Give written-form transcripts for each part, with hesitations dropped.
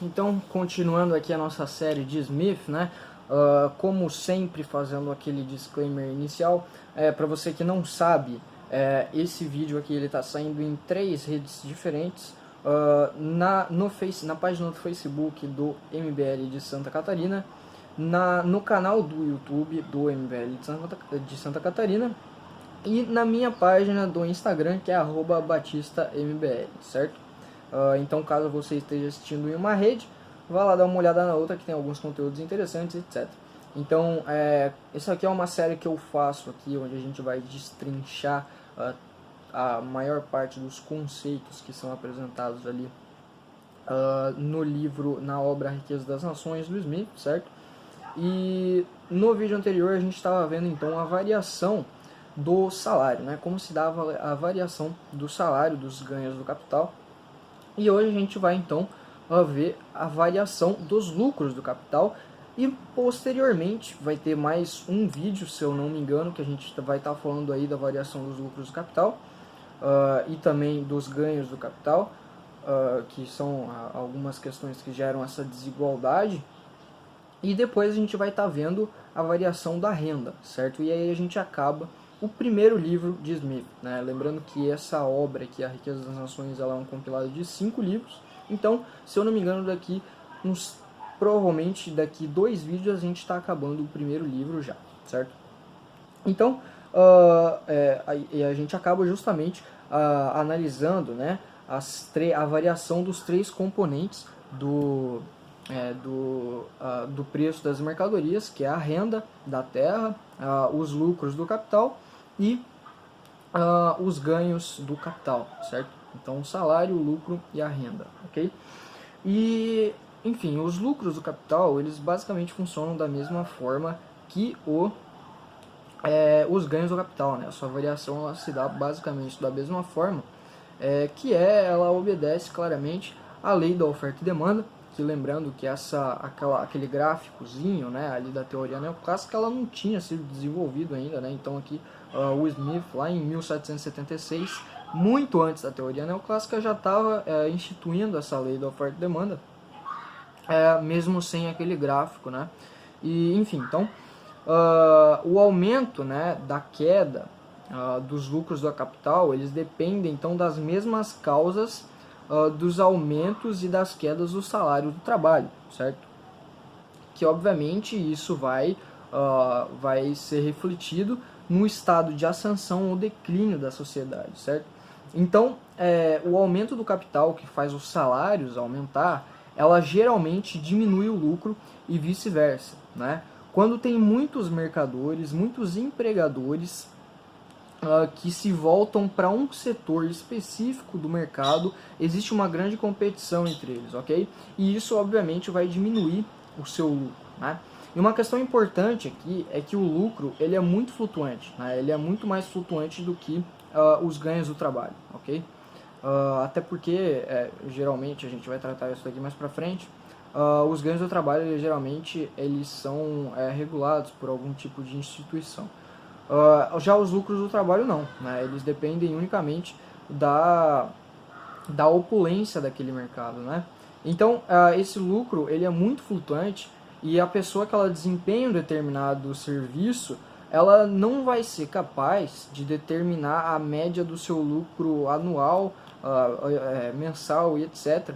Então, continuando aqui a nossa série de Smith, né? Como sempre, fazendo aquele disclaimer inicial, para você que não sabe, esse vídeo aqui ele está saindo em 3 redes diferentes, na página do Facebook do MBL de Santa Catarina, no canal do YouTube do MBL de Santa Catarina e na minha página do Instagram, que é @batistamBL, certo? Então, caso você esteja assistindo em uma rede, vá lá dar uma olhada na outra, que tem alguns conteúdos interessantes, etc. Então, essa aqui é uma série que eu faço aqui, onde a gente vai destrinchar a maior parte dos conceitos que são apresentados ali no livro, na obra A Riqueza das Nações, do Smith, certo? E no vídeo anterior a gente estava vendo então a variação do salário, né? Como se dava a variação do salário, dos ganhos do capital. E hoje a gente vai então ver a variação dos lucros do capital e posteriormente vai ter mais um vídeo, se eu não me engano, que a gente vai estar falando aí da variação dos lucros do capital e também dos ganhos do capital, que são algumas questões que geram essa desigualdade. E depois a gente vai estar vendo a variação da renda, certo? E aí a gente acaba o primeiro livro de Smith, né? Lembrando que essa obra aqui, A Riqueza das Nações, ela é um compilado de 5 livros. Então, se eu não me engano, provavelmente daqui 2 vídeos a gente está acabando o primeiro livro já, certo? Então, a gente acaba justamente analisando, né, a variação dos 3 componentes do preço das mercadorias, que é a renda da terra, os lucros do capital e os ganhos do capital, certo? Então, o salário, o lucro e a renda, ok? E, enfim, os lucros do capital, eles basicamente funcionam da mesma forma que os ganhos do capital, né? A sua variação ela se dá basicamente da mesma forma, ela obedece claramente à lei da oferta e demanda, que lembrando que aquele gráficozinho, né, ali da teoria neoclássica, ela não tinha sido desenvolvido ainda, né? Então aqui o Smith, lá em 1776, muito antes da teoria neoclássica, já estava instituindo essa lei da oferta e demanda, mesmo sem aquele gráfico, né? E enfim, então o aumento, né, da queda dos lucros do capital, eles dependem então das mesmas causas dos aumentos e das quedas do salário do trabalho, certo? Que obviamente isso vai ser refletido no estado de ascensão ou declínio da sociedade, certo? Então, o aumento do capital que faz os salários aumentar, ela geralmente diminui o lucro e vice-versa, né? Quando tem muitos mercadores, muitos empregadores que se voltam para um setor específico do mercado, existe uma grande competição entre eles, ok? E isso, obviamente, vai diminuir o seu lucro, né? E uma questão importante aqui é que o lucro ele é muito flutuante, né? Ele é muito mais flutuante do que os ganhos do trabalho, ok? Até porque, geralmente, a gente vai tratar isso aqui mais para frente, os ganhos do trabalho, geralmente, eles são regulados por algum tipo de instituição. Já os lucros do trabalho não, né? Eles dependem unicamente da opulência daquele mercado, né? Então, esse lucro ele é muito flutuante e a pessoa que ela desempenha um determinado serviço, ela não vai ser capaz de determinar a média do seu lucro anual, mensal e etc.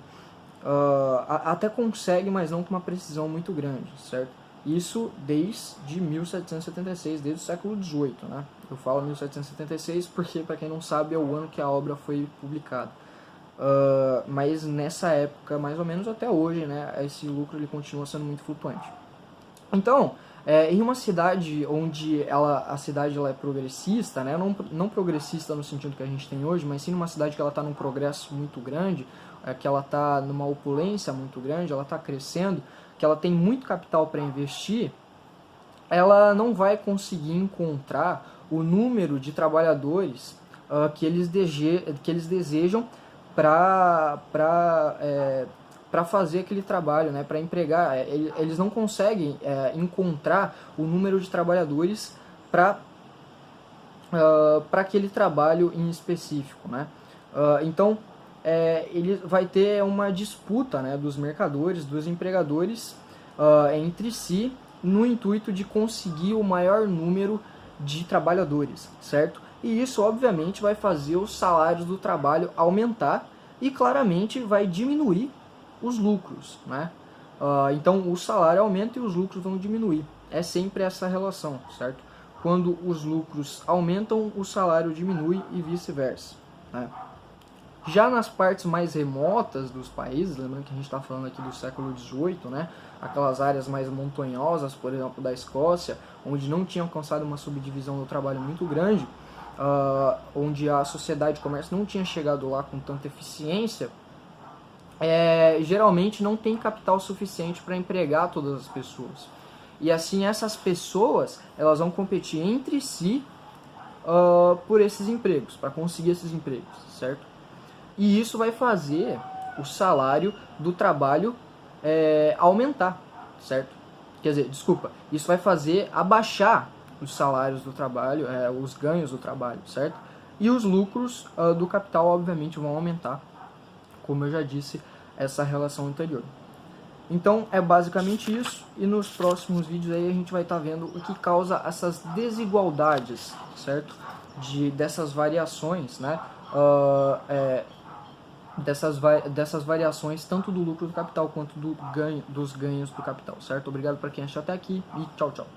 Até consegue, mas não com uma precisão muito grande, certo? Isso desde 1776, desde o século XVIII, né? Eu falo 1776 porque, para quem não sabe, é o ano que a obra foi publicada. Mas nessa época, mais ou menos até hoje, né, esse lucro ele continua sendo muito flutuante. Então, em uma cidade onde a cidade ela é progressista, né, não progressista no sentido que a gente tem hoje, mas sim numa cidade que ela está num progresso muito grande, que ela está numa opulência muito grande, ela está crescendo, que ela tem muito capital para investir, ela não vai conseguir encontrar o número de trabalhadores que eles desejam para fazer aquele trabalho, né, para empregar. Eles não conseguem encontrar o número de trabalhadores para aquele trabalho em específico, né? Então, ele vai ter uma disputa, né, dos mercadores, dos empregadores entre si, no intuito de conseguir o maior número de trabalhadores, certo? E isso, obviamente, vai fazer os salários do trabalho aumentar e, claramente, vai diminuir os lucros, né? Então, o salário aumenta e os lucros vão diminuir. É sempre essa relação, certo? Quando os lucros aumentam, o salário diminui e vice-versa, né? Já nas partes mais remotas dos países, lembrando que a gente está falando aqui do século XVIII, né? Aquelas áreas mais montanhosas, por exemplo, da Escócia, onde não tinha alcançado uma subdivisão do trabalho muito grande, onde a sociedade de comércio não tinha chegado lá com tanta eficiência, geralmente não tem capital suficiente para empregar todas as pessoas. E assim essas pessoas elas vão competir entre si por esses empregos, para conseguir esses empregos, certo? E isso vai fazer o salário do trabalho aumentar, certo? Quer dizer, desculpa, isso vai fazer abaixar os salários do trabalho, os ganhos do trabalho, certo? E os lucros do capital, obviamente, vão aumentar, como eu já disse, essa relação anterior. Então, é basicamente isso, e nos próximos vídeos aí a gente vai estar vendo o que causa essas desigualdades, certo? Dessas variações, né? Dessas variações tanto do lucro do capital quanto dos ganhos do capital, certo? Obrigado para quem achou até aqui e tchau, tchau.